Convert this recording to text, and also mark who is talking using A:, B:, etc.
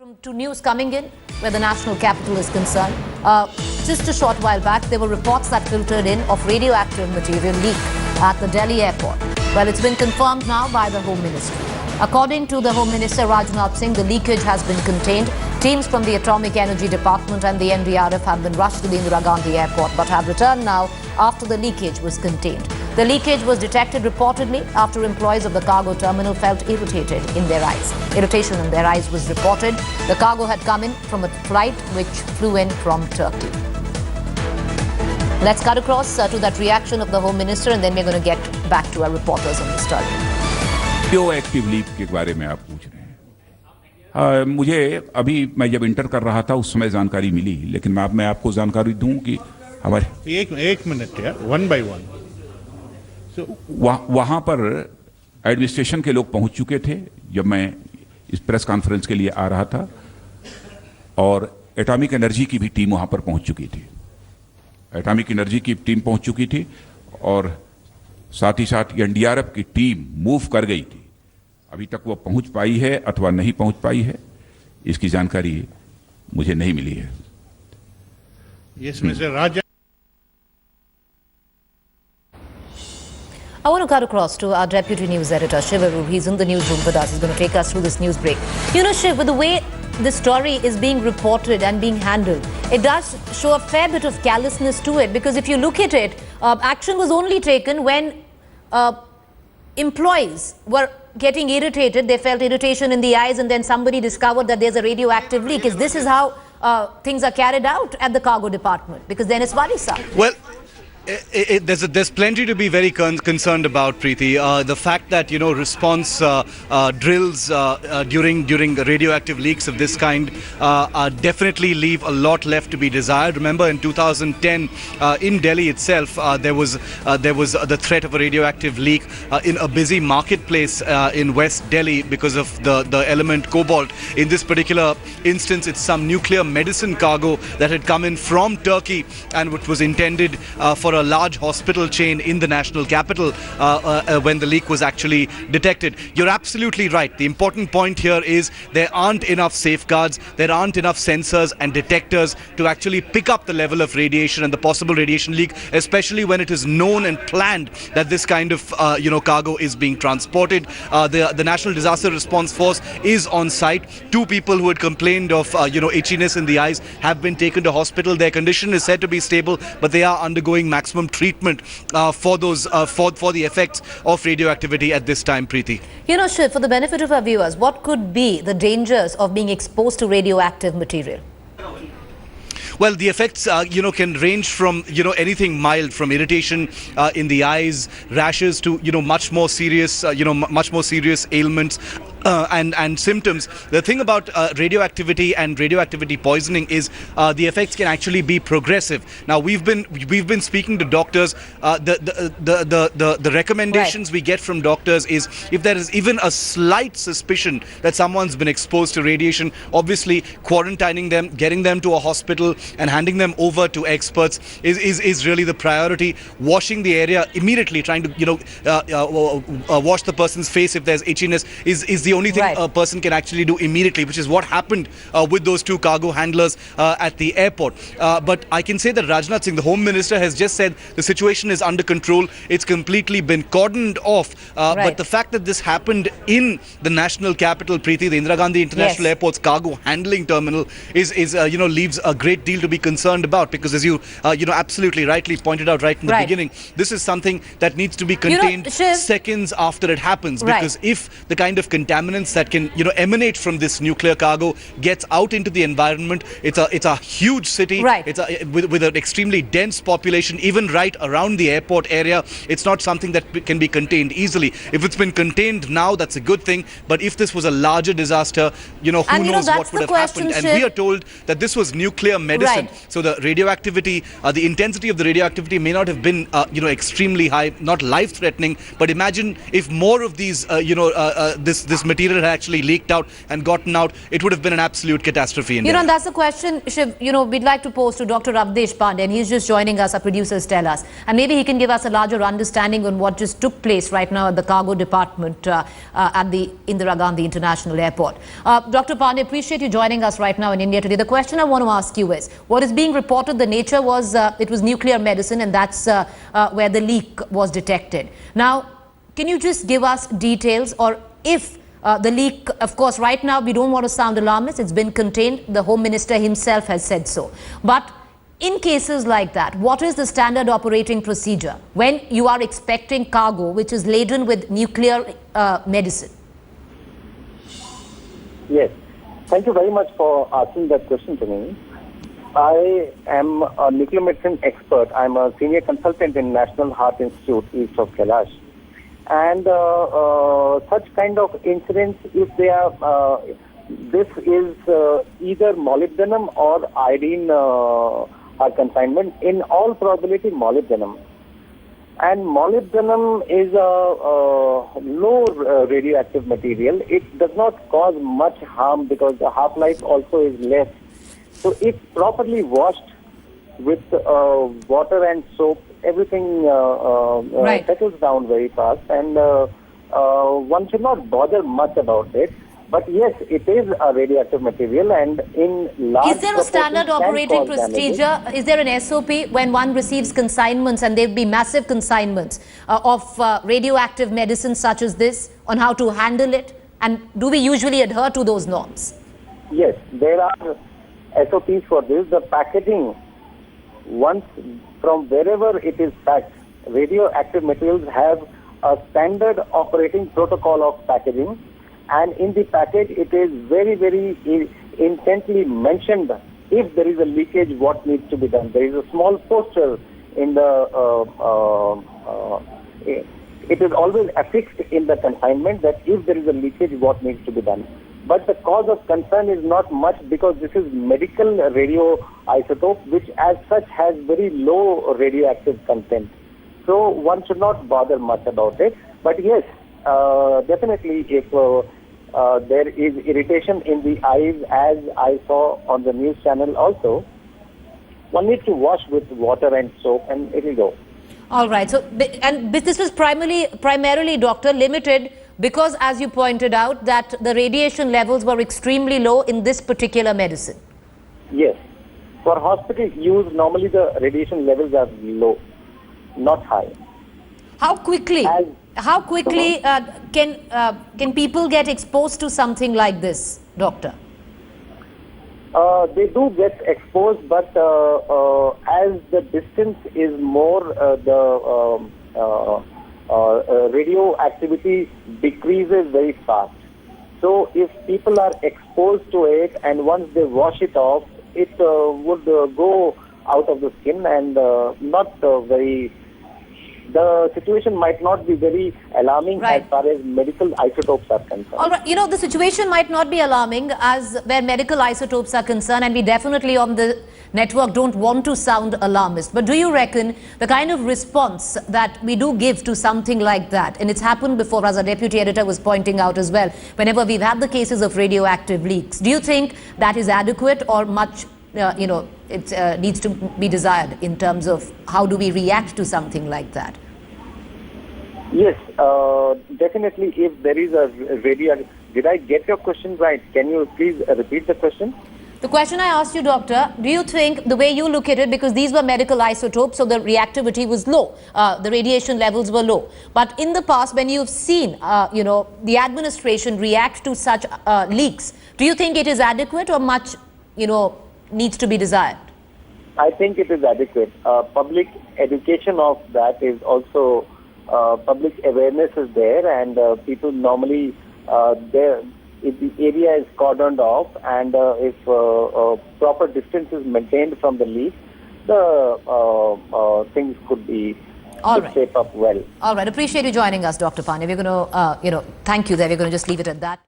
A: To news coming in where the national capital is concerned. Just a short while back, there were reports that filtered in of radioactive material leak at the Delhi airport. Well, it's been confirmed now by the Home Ministry. According to the Home Minister Rajnath Singh, the leakage has been contained. Teams from the Atomic Energy Department and the NDRF have been rushed to the Indira Gandhi airport but have returned now after the leakage was contained. The leakage was detected reportedly after employees of the cargo terminal felt irritated in their eyes. Irritation in their eyes was reported. The cargo had come in from a flight which flew in from Turkey. Let's cut across to that reaction of the Home Minister and then we're going to get back to our reporters on the story.
B: Radioactive leak के बारे में आप पूछ रहे हैं। मुझे अभी मैं जब इंटर कर रहा था उस समय जानकारी मिली, लेकिन मैं आपको जानकारी दूं कि हमारे
C: एक मिनट यार, वन बाय वन।
B: वहां पर एडमिनिस्ट्रेशन के लोग पहुंच चुके थे जब मैं इस प्रेस कॉन्फ्रेंस के लिए आ रहा था, और एटॉमिक एनर्जी की भी टीम वहां पर पहुंच चुकी थी। एटॉमिक एनर्जी की टीम पहुंच चुकी थी और साथ ही साथ एनडीआरएफ की टीम मूव कर गई थी। अभी तक वो पहुंच पाई है अथवा नहीं पहुंच पाई है, इसकी जानकारी मुझे नहीं मिली है।
C: Yes, Mr. Raja.
A: I want to cut across to our Deputy News Editor, Shiv. He's in the newsroom with us. He's going to take us through this news break. You know, Shiv, with the way this story is being reported and being handled, it does show a fair bit of callousness to it, because if you look at it, action was only taken when employees were getting irritated. They felt irritation in the eyes, and then somebody discovered that there's a radioactive leak. This is how things are carried out at the cargo department, because then it's worrisome.
D: Well, there's plenty to be very concerned about, Preeti. The fact that, response drills during radioactive leaks of this kind definitely leave a lot left to be desired. Remember, in 2010, in Delhi itself, there was the threat of a radioactive leak in a busy marketplace in West Delhi because of the element cobalt. In this particular instance, it's some nuclear medicine cargo that had come in from Turkey and which was intended for a large hospital chain in the national capital when the leak was actually detected. You're absolutely right. The important point here is there aren't enough safeguards, there aren't enough sensors and detectors to actually pick up the level of radiation and the possible radiation leak, especially when it is known and planned that this kind of cargo is being transported. The National Disaster Response Force is on site. Two people who had complained of itchiness in the eyes have been taken to hospital. Their condition is said to be stable, but they are undergoing maximum treatment for the effects of radioactivity at this time, Preeti.
A: You know, Shiv, for the benefit of our viewers, what could be the dangers of being exposed to radioactive material?
D: Well, the effects, can range from, anything mild, from irritation in the eyes, rashes, to, much more serious ailments and symptoms. The thing about radioactivity and radioactivity poisoning is the effects can actually be progressive. Now, we've been speaking to doctors. The recommendations we get from doctors is, if there is even a slight suspicion that someone's been exposed to radiation, obviously quarantining them, getting them to a hospital and handing them over to experts is really the priority. Washing the area immediately, trying to wash the person's face if there's itchiness is the only thing a person can actually do immediately, which is what happened with those two cargo handlers at the airport. But I can say that Rajnath Singh, the Home Minister, has just said the situation is under control. It's completely been cordoned off. But the fact that this happened in the national capital, Preeti, the Indira Gandhi International Airport's cargo handling terminal, leaves a great deal to be concerned about, because as you absolutely rightly pointed out right in the beginning, this is something that needs to be contained seconds after it happens, because if the kind of contaminants that can emanate from this nuclear cargo gets out into the environment, it's a huge city, it's with an extremely dense population, even right around the airport area. It's not something that can be contained easily. If it's been contained now, that's a good thing, but if this was a larger disaster, who knows what would have happened. And we are told that this was nuclear medicine, so the radioactivity, the intensity of the radioactivity may not have been extremely high, not life-threatening, but imagine if more of these this material had actually leaked out and gotten out, it would have been an absolute catastrophe in Delhi.
A: And that's the question, Shiv, we'd like to pose to Dr. Abhay Bhadana, and he's just joining us, our producers tell us. And maybe he can give us a larger understanding on what just took place right now at the cargo department at the Indira Gandhi International Airport. Dr. Pandey, appreciate you joining us right now in India Today. The question I want to ask you is, what is being reported, the nature was, it was nuclear medicine, and that's where the leak was detected. Now, can you just give us details, or if the leak, of course, right now we don't want to sound alarmist, it's been contained, the Home Minister himself has said so. But in cases like that, what is the standard operating procedure when you are expecting cargo which is laden with nuclear medicine?
E: Yes, thank you very much for asking that question to me. I am a nuclear medicine expert. I'm a senior consultant in National Heart Institute east of Kailash. And such kind of incidents, if they are, this is either molybdenum or iodine consignment, in all probability molybdenum. And molybdenum is a low radioactive material. It does not cause much harm because the half-life also is less. So if properly washed with water and soap, everything settles down very fast, and one should not bother much about it. But yes, it is a radioactive material, and in large
A: Is there a standard operating procedure? Is there an SOP when one receives consignments, and there will be massive consignments of radioactive medicine such as this, on how to handle it? And do we usually adhere to those norms?
E: Yes, there are SOPs for this. The packaging, once from wherever it is packed, radioactive materials have a standard operating protocol of packaging, and in the package it is very, very intently mentioned if there is a leakage, what needs to be done. There is a small poster in the, it is always affixed in the consignment that if there is a leakage, what needs to be done. But the cause of concern is not much, because this is medical radioisotope, which as such has very low radioactive content. So one should not bother much about it. But yes, definitely if there is irritation in the eyes, as I saw on the news channel also, one needs to wash with water and soap and it will go.
A: All right. So, and this was primarily, doctor, limited because, as you pointed out, that the radiation levels were extremely low in this particular medicine.
E: Yes. For hospital use, normally the radiation levels are low, not high.
A: How quickly can people get exposed to something like this, doctor?
E: They do get exposed, but as the distance is more, the radioactivity decreases very fast. So if people are exposed to it, and once they wash it off, it would go out of the skin, and not very. The situation might not be very alarming as far as medical isotopes are concerned.
A: All right, the situation might not be alarming as where medical isotopes are concerned, and we definitely on the network don't want to sound alarmist. But do you reckon the kind of response that we do give to something like that, and it's happened before, as our deputy editor was pointing out as well, whenever we've had the cases of radioactive leaks, do you think that is adequate, or much it needs to be desired in terms of how do we react to something like that?
E: Yes, definitely. If there is a radioactive, did I get your question right? Can you please repeat the question?
A: The question I asked you, doctor, do you think the way you look at it, because these were medical isotopes, so the reactivity was low, the radiation levels were low. But in the past, when you've seen, the administration react to such leaks, do you think it is adequate, or much, needs to be desired?
E: I think it is adequate. Public education of that is also, public awareness is there, and people normally, if the area is cordoned off, and if proper distance is maintained from the leak, the things could be shape up well.
A: All right. Appreciate you joining us, Dr. Pandey. We're going to, thank you there. We're going to just leave it at that.